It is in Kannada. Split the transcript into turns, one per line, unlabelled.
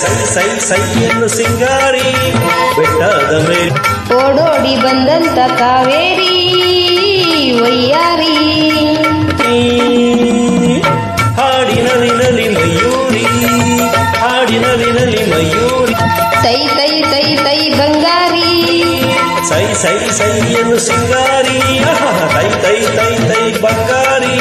ಸೈ ಸೈ ಸೈಯನ್ನು ಸಿಂಗಾರಿ ಬೆಟ್ಟದ ಮೇಲೆ
ಓಡೋಡಿ ಬಂದಂತ ಕಾವೇರಿ ವಯ್ಯಾರಿ
ಹಾಡಿನಲ್ಲಿ ಮಯೂರಿ ಹಾಡಿನಲ್ಲಿ ಮಯೂರಿ
ತೈ ತೈ ತೈ ತೈ ಬಂಗಾರಿ
ಸೈ ಸೈ ಸೈಯನ್ನು ಸಿಂಗಾರಿ ತೈ ತೈ ತೈ ತೈ ಬಂಗಾರಿ